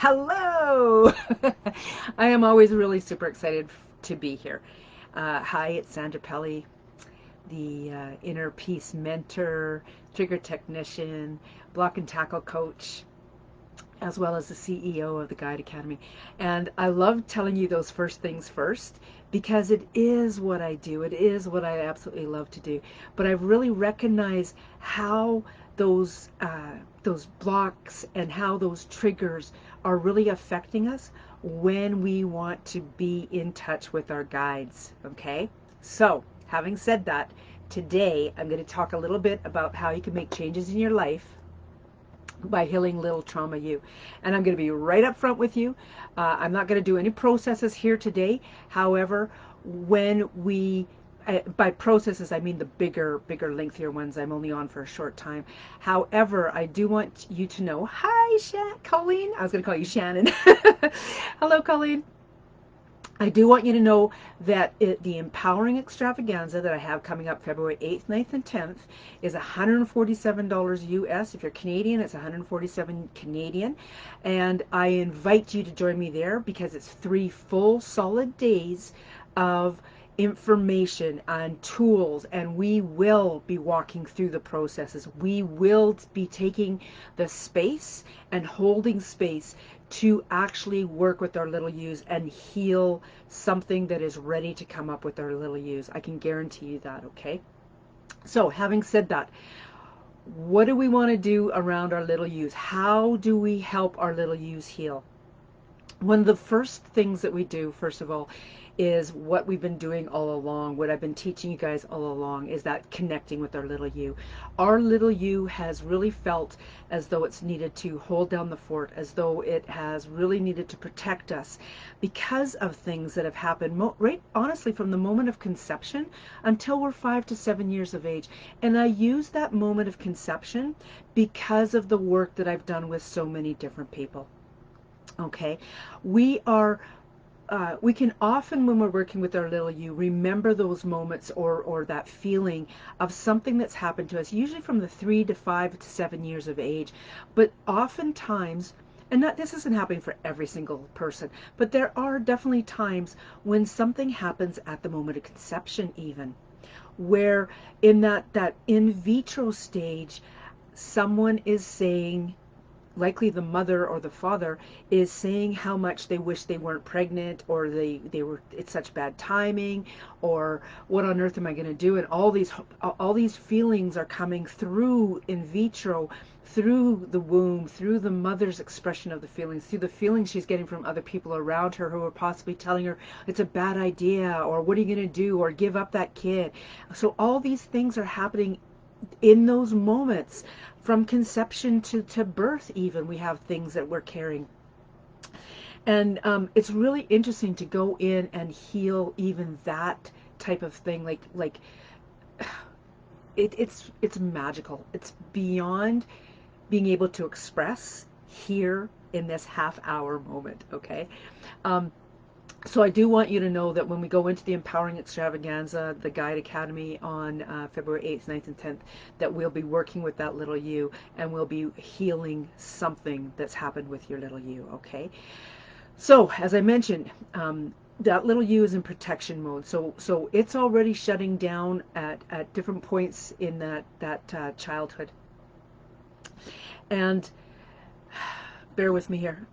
Hello! I am always really super excited to be here. Hi, it's Sandra Pelly, the inner peace mentor, trigger technician, block and tackle coach, as well as the CEO of the Guide Academy. And I love telling you those first things first because it is what I do. It is what I absolutely love to do. But I've really recognized how those those blocks and how those triggers are really affecting us when we want to be in touch with our guides. Okay, so having said that, today I'm going to talk a little bit about how you can make changes in your life by healing little trauma you. And I'm going to be right up front with you. I'm not going to do any processes here today. However, when we by processes, I mean the bigger, lengthier ones. I'm only on for a short time. However, I do want you to know, hi, Colleen. I was going to call you Shannon. Hello, Colleen. I do want you to know that the Empowering Extravaganza that I have coming up February 8th, 9th, and 10th is $147 US. If you're Canadian, it's 147 Canadian. And I invite you to join me there because it's 3 full solid days of information and tools, and we will be walking through the processes. We will be taking the space and holding space to actually work with our little U's and heal something that is ready to come up with our little U's. I can guarantee you that, okay? So having said that, what do we want to do around our little U's? How do we help our little U's heal? One of the first things that we do, first of all, is what we've been doing all along, what I've been teaching you guys all along, is that connecting with our little you. Our little you has really felt as though it's needed to hold down the fort, as though it has really needed to protect us because of things that have happened, right, honestly, from the moment of conception until we're 5 to 7 years of age. And I use that moment of conception because of the work that I've done with so many different people. Okay, we are we can often, when we're working with our little you, remember those moments or that feeling of something that's happened to us, usually from the 3 to 5 to 7 years of age. But oftentimes, and not, this isn't happening for every single person, but there are definitely times when something happens at the moment of conception even, where in that in vitro stage, someone is saying, likely the mother or the father is saying how much they wish they weren't pregnant, or they were, it's such bad timing, or what on earth am I going to do, and all these feelings are coming through in vitro, through the womb, through the mother's expression of the feelings, through the feelings she's getting from other people around her who are possibly telling her it's a bad idea, or what are you going to do, or give up that kid. So all these things are happening in those moments, from conception to birth even. We have things that we're carrying, and it's really interesting to go in and heal even that type of thing. Like it's magical. It's beyond being able to express here in this half hour moment. Okay, um, so I do want you to know that when we go into the Empowering Extravaganza, the Guide Academy on February 8th, 9th, and 10th, that we'll be working with that little you, and we'll be healing something that's happened with your little you, okay? So, as I mentioned, that little you is in protection mode. So it's already shutting down at different points in that childhood. And bear with me here.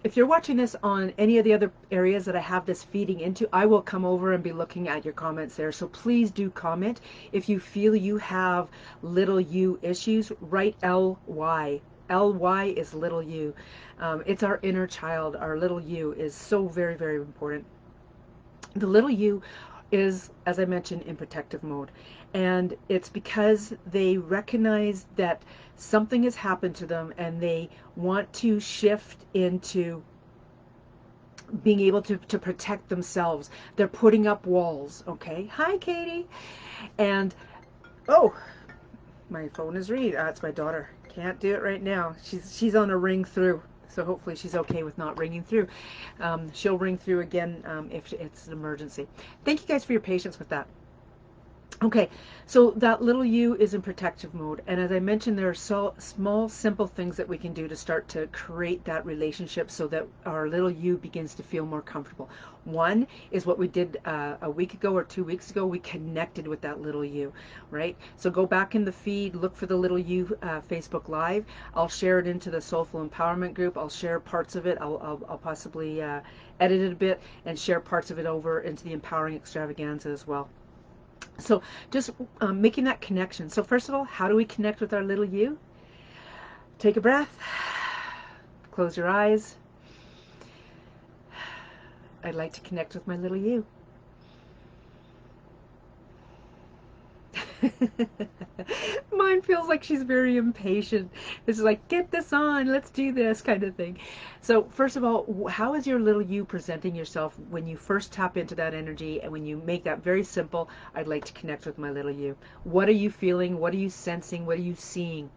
If you're watching this on any of the other areas that I have this feeding into, I will come over and be looking at your comments there. So please do comment. If you feel you have little you issues, write LY. LY is little you. It's our inner child. Our little you is so very, very important. The little you is, as I mentioned, in protective mode. And it's because they recognize that something has happened to them and they want to shift into being able to protect themselves. They're putting up walls, okay? Hi, Katie. And, oh, my phone is ringing. It's my daughter. Can't do it right now. She's on a ring through. So hopefully she's okay with not ringing through. She'll ring through again if it's an emergency. Thank you guys for your patience with that. Okay, so that little you is in protective mode. And as I mentioned, there are so small, simple things that we can do to start to create that relationship so that our little you begins to feel more comfortable. One is what we did a week ago or 2 weeks ago. We connected with that little you, right? So go back in the feed, look for the little you Facebook Live. I'll share it into the Soulful Empowerment group. I'll share parts of it. I'll possibly edit it a bit and share parts of it over into the Empowering Extravaganza as well. So just making that connection. So first of all, how do we connect with our little you? Take a breath. Close your eyes. I'd like to connect with my little you. Mine feels like she's very impatient. It's like, get this on, let's do this kind of thing. So first of all, how is your little you presenting yourself when you first tap into that energy and when you make that very simple, I'd like to connect with my little you? What are you feeling? What are you sensing? What are you seeing?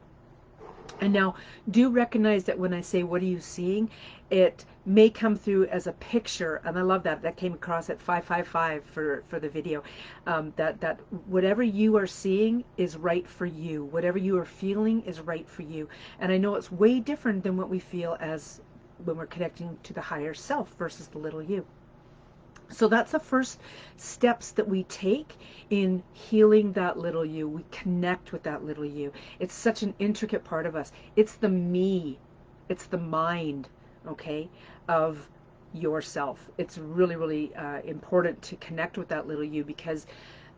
And now, do recognize that when I say, what are you seeing? It may come through as a picture, and I love that. That came across at 555 for the video. That whatever you are seeing is right for you. Whatever you are feeling is right for you. And I know it's way different than what we feel as when we're connecting to the higher self versus the little you. So that's the first steps that we take in healing that little you. We connect with that little you. It's such an intricate part of us. It's the me. It's the mind, okay, of yourself. It's really, really important to connect with that little you because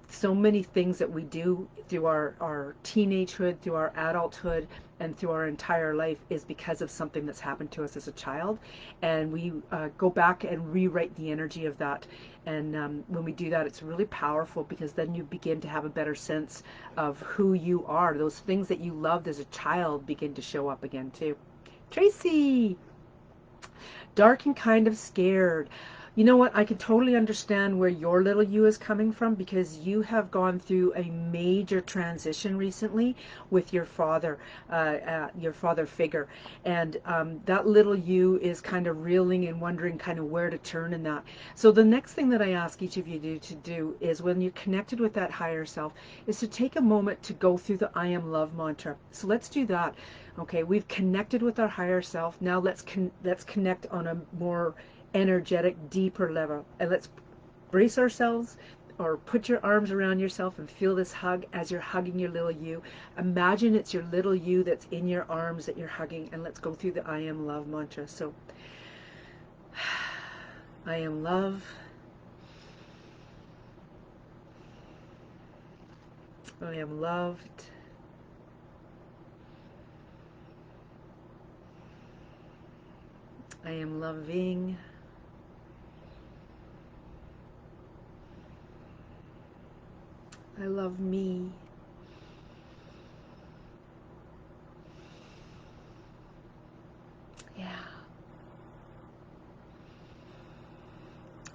so many things that we do through our teenagehood, through our adulthood, and through our entire life is because of something that's happened to us as a child. And we go back and rewrite the energy of that. And when we do that, it's really powerful because then you begin to have a better sense of who you are. Those things that you loved as a child begin to show up again too. Tracy! Dark and kind of scared. You know what? I can totally understand where your little you is coming from because you have gone through a major transition recently with your father figure, and that little you is kind of reeling and wondering kind of where to turn in that. So the next thing that I ask each of you to do is when you're connected with that higher self, is to take a moment to go through the I am love mantra. So let's do that. Okay, we've connected with our higher self. Now let's connect on a more energetic, deeper level. And let's brace ourselves or put your arms around yourself and feel this hug as you're hugging your little you. Imagine it's your little you that's in your arms that you're hugging, and let's go through the I am love mantra. So, I am love. I am loved. I am loving. I love me. Yeah.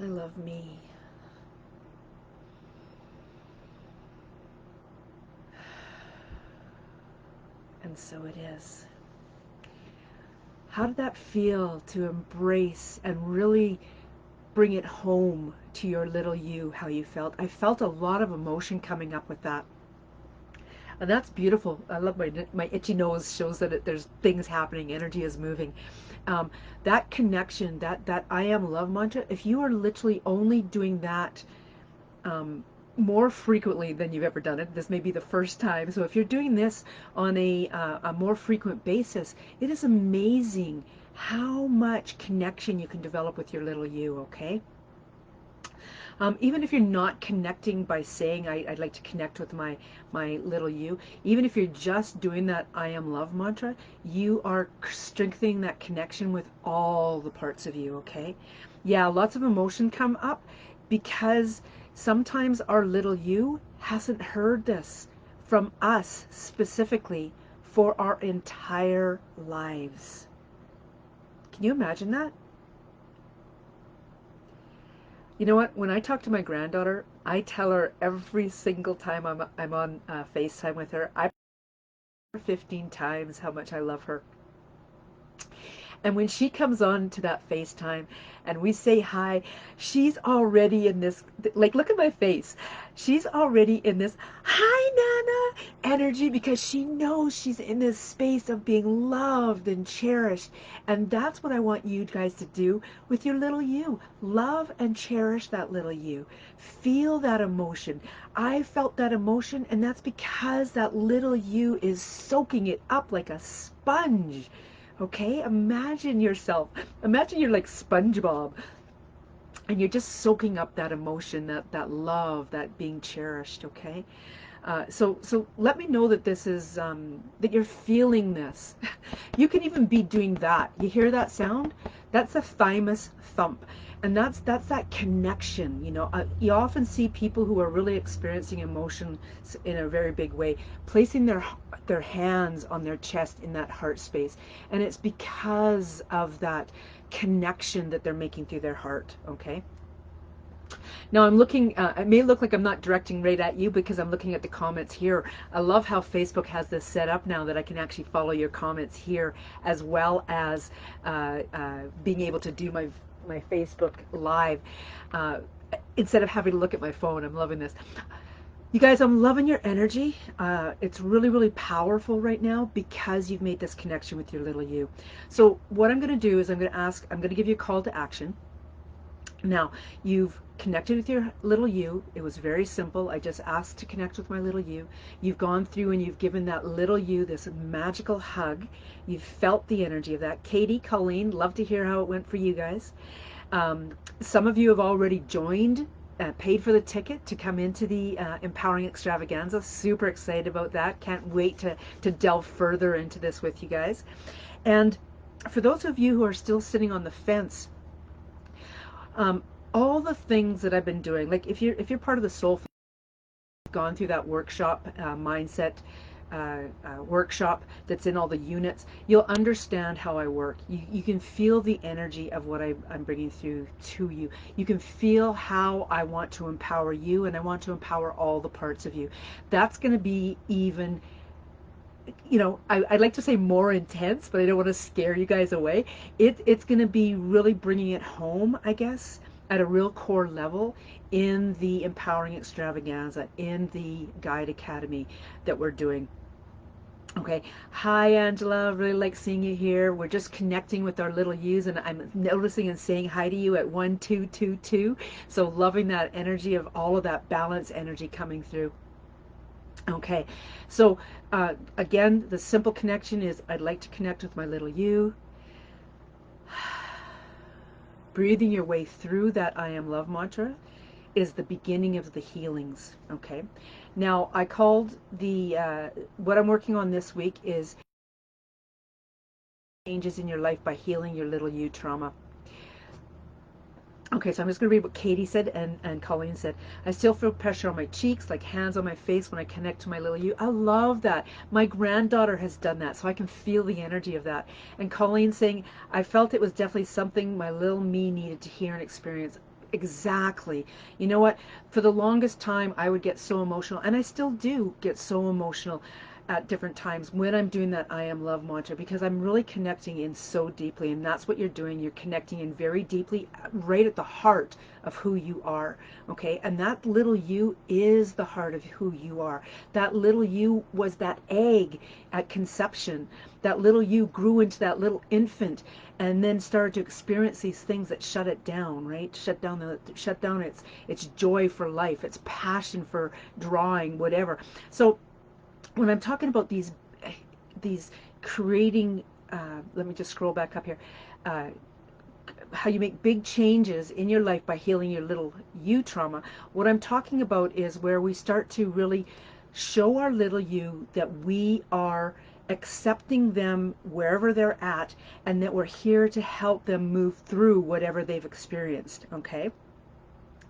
I love me. And so it is. How did that feel to embrace and really bring it home to your little you, how you felt? I felt a lot of emotion coming up with that. And that's beautiful. I love my itchy nose shows that there's things happening, energy is moving. That connection, that I am love mantra, if you are literally only doing that more frequently than you've ever done it, this may be the first time. So if you're doing this on a more frequent basis, it is amazing how much connection you can develop with your little you, okay? Even if you're not connecting by saying, I'd like to connect with my little you, even if you're just doing that I am love mantra, you are strengthening that connection with all the parts of you, okay? Yeah, lots of emotion come up because sometimes our little you hasn't heard this from us specifically for our entire lives. Can you imagine that? You know what? When I talk to my granddaughter, I tell her every single time I'm on FaceTime with her, I tell her 15 times how much I love her. And when she comes on to that FaceTime and we say hi, she's already in this, like, look at my face. She's already in this, hi, Nana energy, because she knows she's in this space of being loved and cherished. And that's what I want you guys to do with your little you. Love and cherish that little you. Feel that emotion. I felt that emotion, and that's because that little you is soaking it up like a sponge. Okay, imagine you're like SpongeBob and you're just soaking up that emotion, that love, that being cherished. Okay, so let me know that this is that you're feeling this. You can even be doing that. You hear that sound? That's a thymus thump. And that's that connection. You often see people who are really experiencing emotion in a very big way, placing their hands on their chest in that heart space. And it's because of that connection that they're making through their heart. Okay. Now I'm looking, it may look like I'm not directing right at you because I'm looking at the comments here. I love how Facebook has this set up now that I can actually follow your comments here, as well as being able to do my Facebook Live instead of having to look at my phone. I'm loving this. You guys, I'm loving your energy. It's really, really powerful right now because you've made this connection with your little you. So what I'm going to do is I'm going to give you a call to action. Now, you've connected with your little you. It was very simple. I just asked to connect with my little you. You've gone through and you've given that little you this magical hug. You've felt the energy of that. Katie, Colleen, love to hear how it went for you guys. Some of you have already joined, paid for the ticket to come into the Empowering Extravaganza. Super excited about that. Can't wait to delve further into this with you guys. And for those of you who are still sitting on the fence, all the things that I've been doing, like if you're part of the soul, gone through that workshop, mindset workshop that's in all the units, you'll understand how I work. You can feel the energy of what I'm bringing through to you. You can feel how I want to empower you, and I want to empower all the parts of you. That's going to be even, I'd like to say more intense, but I don't want to scare you guys away. It's going to be really bringing it home, I guess, at a real core level in the Empowering Extravaganza, in the Guide Academy that we're doing. Okay. Hi, Angela. Really like seeing you here. We're just connecting with our little yous, and I'm noticing and saying hi to you at 1222. So loving that energy of all of that balance energy coming through. Okay, so again, the simple connection is I'd like to connect with my little you. Breathing your way through that I am love mantra is the beginning of the healings. Okay, now I called what I'm working on this week is changes in your life by healing your little you trauma. Okay, so I'm just going to read what Katie said and Colleen said. I still feel pressure on my cheeks, like hands on my face when I connect to my little you. I love that. My granddaughter has done that, so I can feel the energy of that. And Colleen saying, I felt it was definitely something my little me needed to hear and experience. Exactly. You know what? For the longest time, I would get so emotional, and I still do get so emotional at different times when I'm doing that I am love mantra, because I'm really connecting in so deeply, and that's what you're doing. You're connecting in very deeply, right at the heart of who you are. Okay, and that little you is the heart of who you are. That little you was that egg at conception. That little you grew into that little infant and then started to experience these things that shut it down, right? Shut down its joy for life, its passion for drawing, whatever. So when I'm talking about these creating, let me just scroll back up here, uh, how you make big changes in your life by healing your little you trauma, what I'm talking about is where we start to really show our little you that we are accepting them wherever they're at, and that we're here to help them move through whatever they've experienced. Okay,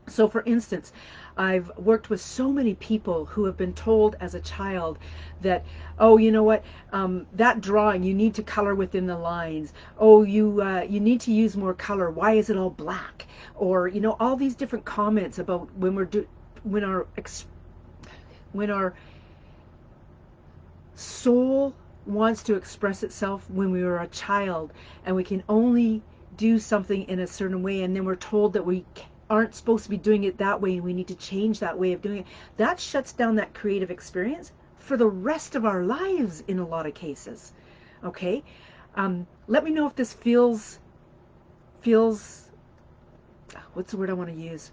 so for instance, I've worked with so many people who have been told as a child that, oh, you know what, that drawing, you need to color within the lines. Oh, you need to use more color. Why is it all black? Or, all these different comments about when our soul wants to express itself when we were a child, and we can only do something in a certain way, and then we're told that we aren't supposed to be doing it that way and we need to change that way of doing it. That shuts down that creative experience for the rest of our lives in a lot of cases. Okay? Let me know if this feels, what's the word I want to use?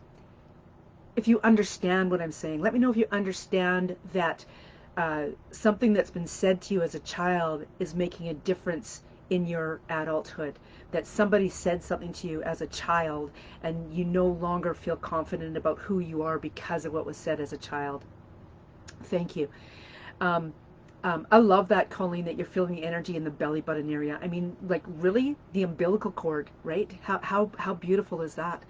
If you understand what I'm saying. Let me know if you understand that something that's been said to you as a child is making a difference in your adulthood. That somebody said something to you as a child and you no longer feel confident about who you are because of what was said as a child. Thank you. Um, I love that, Colleen, that you're feeling the energy in the belly button area. I mean, like really, the umbilical cord, right? How beautiful is that?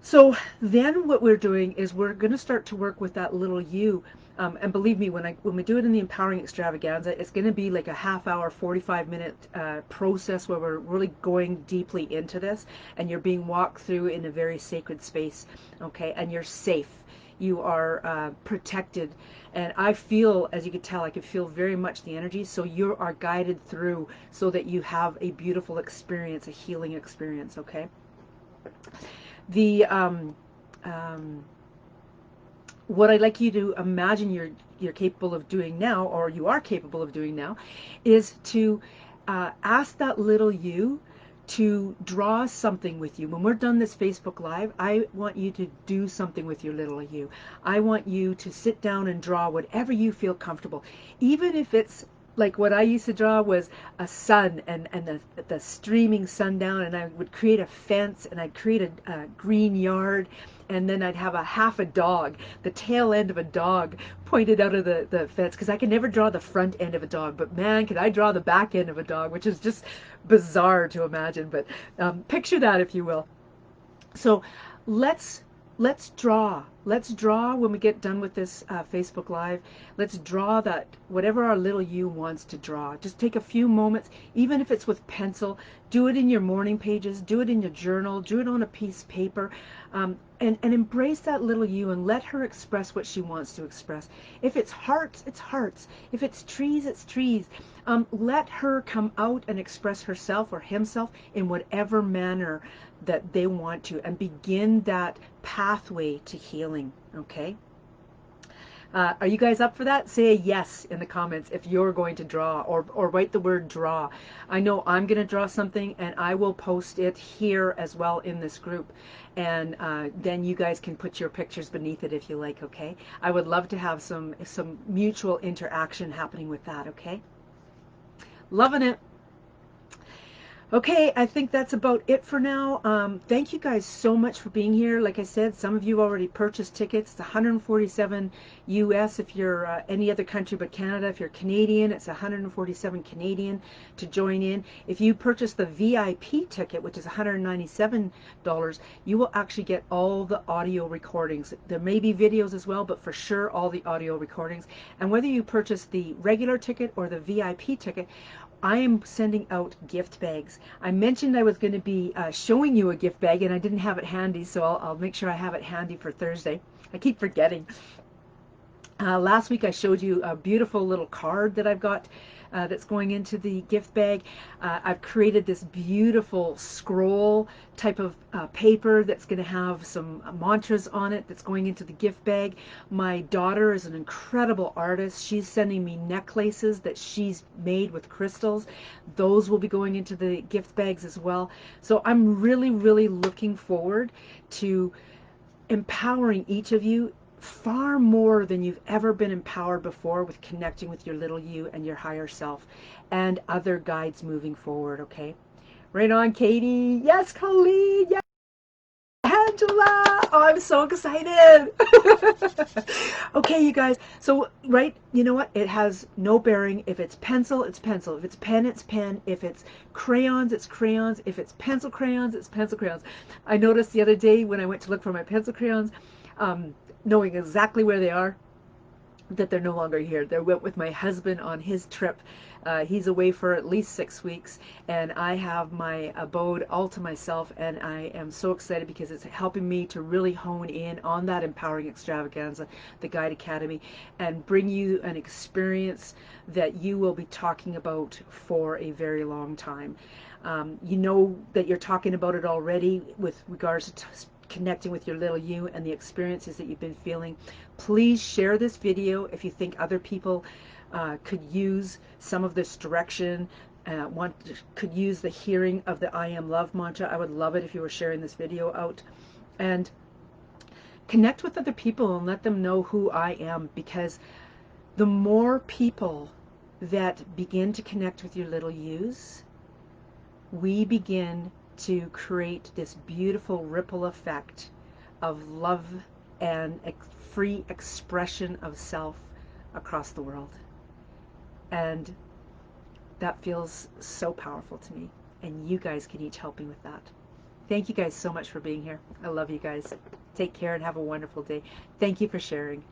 So then what we're doing is we're going to start to work with that little you. And believe me, when we do it in the Empowering Extravaganza, it's going to be like a half hour, 45-minute process where we're really going deeply into this, and you're being walked through in a very sacred space, okay? And you're safe. You are protected. And I feel, as you can tell, I can feel very much the energy. So you are guided through so that you have a beautiful experience, a healing experience, okay? The what I'd like you to imagine you're capable of doing now, or you are capable of doing now, is to ask that little you to draw something with you. When we're done this Facebook Live, I want you to do something with your little you. I want you to sit down and draw whatever you feel comfortable, even if it's like what I used to draw was a sun and the streaming sundown, and I would create a fence and I'd create a green yard, and then I'd have a half a dog, the tail end of a dog pointed out of the fence, because I can never draw the front end of a dog, but man, could I draw the back end of a dog, which is just bizarre to imagine, but picture that if you will. So let's draw. Let's draw when we get done with this Facebook Live. Let's draw that whatever our little you wants to draw. Just take a few moments, even if it's with pencil. Do it in your morning pages. Do it in your journal. Do it on a piece of paper. And embrace that little you and let her express what she wants to express. If it's hearts, it's hearts. If it's trees, it's trees. Let her come out and express herself or himself in whatever manner that they want to, and begin that pathway to healing, okay? Are you guys up for that? Say a yes in the comments if you're going to draw, or write the word draw. I know I'm going to draw something, and I will post it here as well in this group. And then you guys can put your pictures beneath it if you like, okay? I would love to have some mutual interaction happening with that, okay? Loving it. Okay, I think that's about it for now. Thank you guys so much for being here. Like I said, some of you already purchased tickets. It's 147 US if you're any other country but Canada. If you're Canadian, it's 147 Canadian to join in. If you purchase the VIP ticket, which is $197, you will actually get all the audio recordings. There may be videos as well, but for sure all the audio recordings. And whether you purchase the regular ticket or the VIP ticket, I am sending out gift bags. I mentioned I was going to be showing you a gift bag, and I didn't have it handy, so I'll make sure I have it handy for Thursday. I keep forgetting. Last week I showed you a beautiful little card that I've got that's going into the gift bag. I've created this beautiful scroll type of paper that's going to have some mantras on it that's going into the gift bag. My daughter is an incredible artist. She's sending me necklaces that she's made with crystals. Those will be going into the gift bags as well. So I'm really, really looking forward to empowering each of you far more than you've ever been empowered before, with connecting with your little you and your higher self and other guides moving forward, okay? Right on, Katie. Yes, Colleen. Yes, Angela. Oh, I'm so excited. Okay, you guys. So, right, you know what? It has no bearing. If it's pencil, it's pencil. If it's pen, it's pen. If it's crayons, it's crayons. If it's pencil crayons, it's pencil crayons. I noticed the other day when I went to look for my pencil crayons, knowing exactly where they are, that they're no longer here. They went with my husband on his trip. He's away for at least 6 weeks, and I have my abode all to myself, and I am so excited because it's helping me to really hone in on that Empowering Extravaganza, the Guide Academy, and bring you an experience that you will be talking about for a very long time. You know that you're talking about it already with regards to connecting with your little you and the experiences that you've been feeling. Please share this video if you think other people could use some of this direction, could use the hearing of the I Am Love mantra. I would love it if you were sharing this video out. And connect with other people and let them know who I am, because the more people that begin to connect with your little yous, we begin to create this beautiful ripple effect of love and free expression of self across the world. And that feels so powerful to me. And you guys can each help me with that. Thank you guys so much for being here. I love you guys. Take care and have a wonderful day. Thank you for sharing.